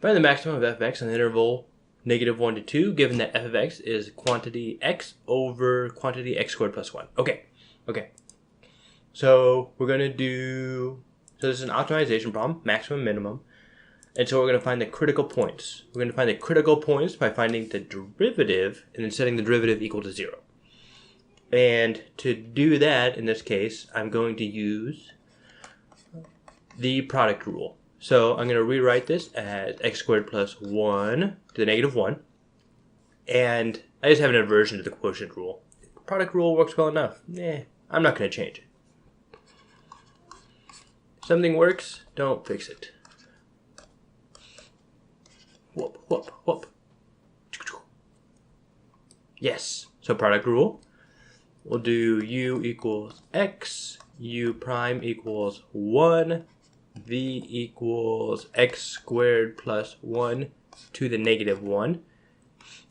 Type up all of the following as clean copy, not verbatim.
Find the maximum of f of x on the interval -1 to 2, given that f of x is quantity x over quantity x squared plus 1. Okay. So we're going to do, so this is an optimization problem, maximum, minimum. And so we're going to find the critical points. We're going to find the critical points by finding the derivative and then setting the derivative equal to 0. And to do that, in this case, I'm going to use the product rule. So I'm going to rewrite this as x squared plus 1 to the -1. And I just have an aversion to the quotient rule. Product rule works well enough. I'm not going to change it. Something works, don't fix it. Whoop, whoop, whoop. Yes, so product rule. We'll do u equals x, u prime equals 1, v equals x squared plus 1 to the -1.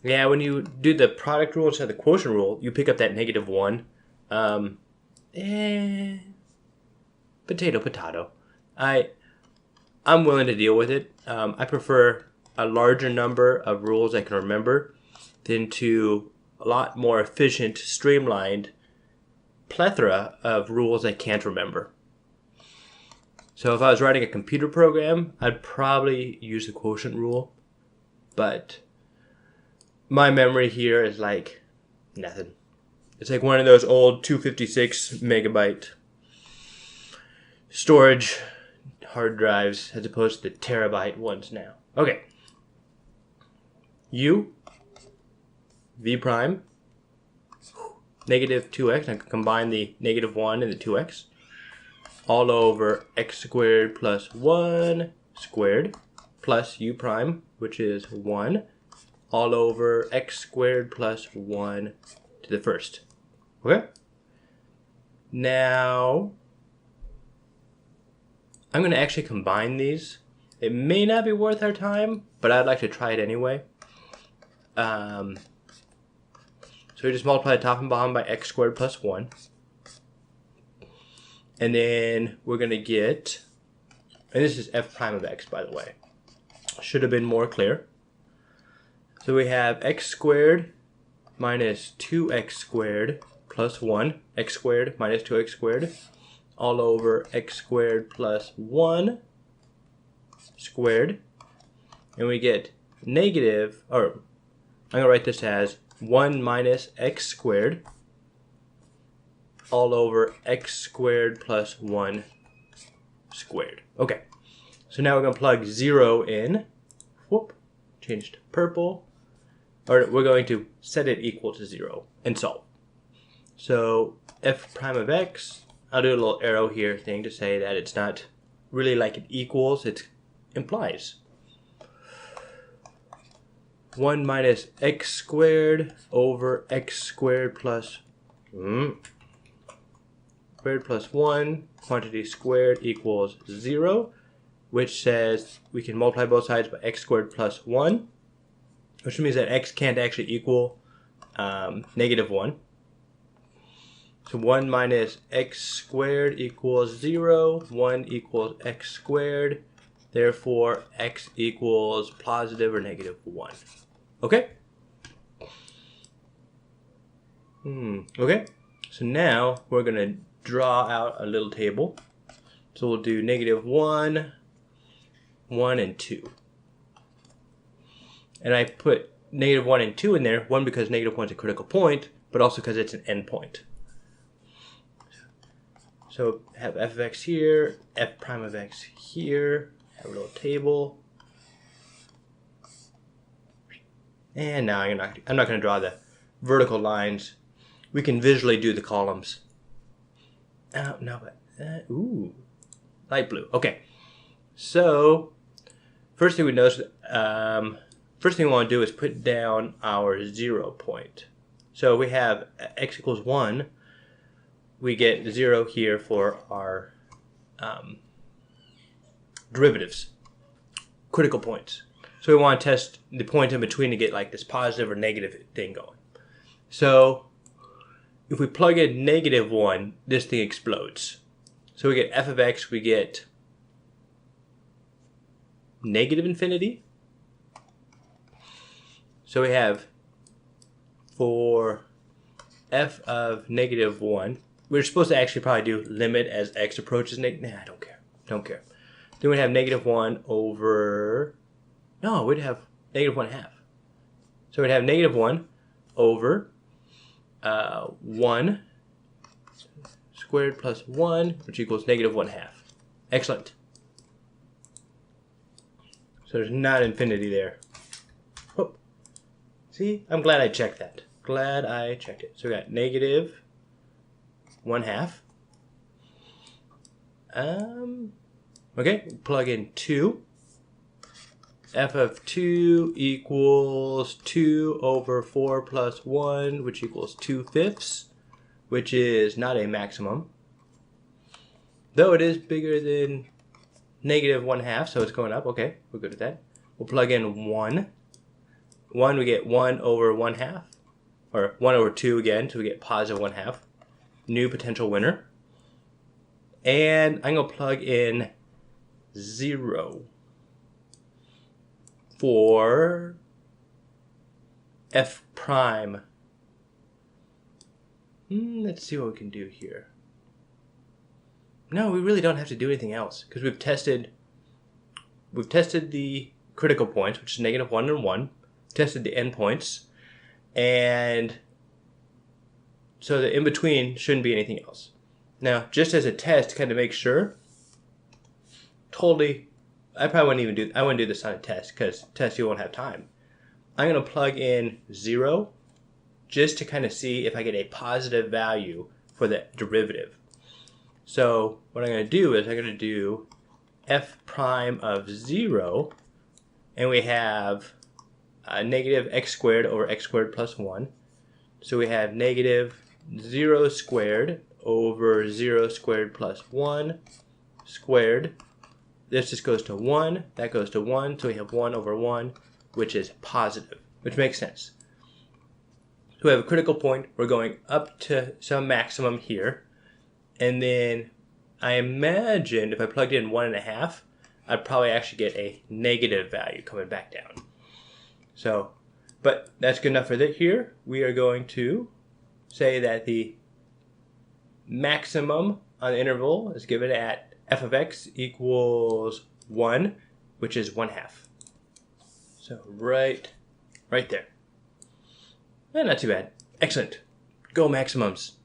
Yeah, when you do the product rule instead of the quotient rule, you pick up that -1. Potato, potato. I'm willing to deal with it. I prefer a larger number of rules I can remember than to a lot more efficient, streamlined plethora of rules I can't remember. So if I was writing a computer program, I'd probably use the quotient rule, but my memory here is like nothing. It's like one of those old 256 megabyte storage hard drives as opposed to the terabyte ones now. Okay. U, v prime, -2x, I can combine the -1 and the 2x, all over x squared plus 1 squared, plus u prime, which is 1, all over x squared plus 1 to the first. Okay? Now, I'm going to actually combine these. It may not be worth our time, but I'd like to try it anyway. So we just multiply the top and bottom by x squared plus 1. And then we're going to get, and this is f prime of x, by the way. Should have been more clear. So we have x squared minus 2x squared plus 1, x squared minus 2x squared, all over x squared plus 1 squared. And we get negative, or I'm going to write this as 1 minus x squared all over x squared plus 1 squared. Okay, so now we're going to plug 0 in. Whoop, change to purple. Or we're going to set it equal to 0 and solve. So f prime of x, I'll do a little arrow here thing to say that it's not really like it equals, it implies. 1 minus x squared over x squared plus squared plus 1, quantity squared equals 0, which says we can multiply both sides by x squared plus 1, which means that x can't actually equal -1. So 1 minus x squared equals 0, 1 equals x squared, therefore x equals positive or -1. Okay? Okay, so now we're going to draw out a little table. So we'll do -1, 1, and 2. And I put -1 and 2 in there, one because -1 is a critical point, but also because it's an endpoint. So have f of x here, f prime of x here, have a little table. And now I'm not going to draw the vertical lines. We can visually do the columns. No, but ooh, light blue. Okay, so first thing we notice, first thing we want to do is put down our 0 point. So we have x equals 1. We get 0 here for our derivatives, critical points. So we want to test the point in between to get like this positive or negative thing going. So if we plug in -1, this thing explodes. So we get f of x, we get -infinity. So we have for f of -1, we're supposed to actually probably do limit as x approaches negative. Nah, I don't care. Don't care. Then we'd have -1 over, no, we'd have -1/2. So we'd have -1 over 1 squared plus 1, which equals -1/2. Excellent. So there's not infinity there. Oh. See, I'm glad I checked that. Glad I checked it. So we got -1/2. Okay, plug in 2. F of 2 equals 2 over 4 plus 1, which equals 2/5, which is not a maximum. Though it is bigger than -1/2, so it's going up. Okay, we're good with that. We'll plug in 1. 1, we get 1 over 1/2. Or 1 over 2 again, so we get positive 1/2. New potential winner. And I'm going to plug in 0 for f prime. Let's see what we can do here. No, we really don't have to do anything else because we've tested the critical points, which is -1 and 1. Tested the endpoints, and so the in between shouldn't be anything else. Now, just as a test, kind of make sure. Totally, I wouldn't do this on a test because test you won't have time. I'm gonna plug in 0 just to kind of see if I get a positive value for the derivative. So what I'm gonna do is I'm gonna do f prime of 0, and we have negative x squared over x squared plus 1. So we have -0 squared over 0 squared plus 1 squared. This just goes to 1. That goes to 1. So we have 1 over 1, which is positive, which makes sense. So we have a critical point. We're going up to some maximum here. And then I imagine if I plugged in 1.5, I'd probably actually get a negative value coming back down. So, but that's good enough for that here. We are going to say that the maximum on the interval is given at f of x equals 1, which is 1/2. So right there. Not too bad. Excellent. Go maximums.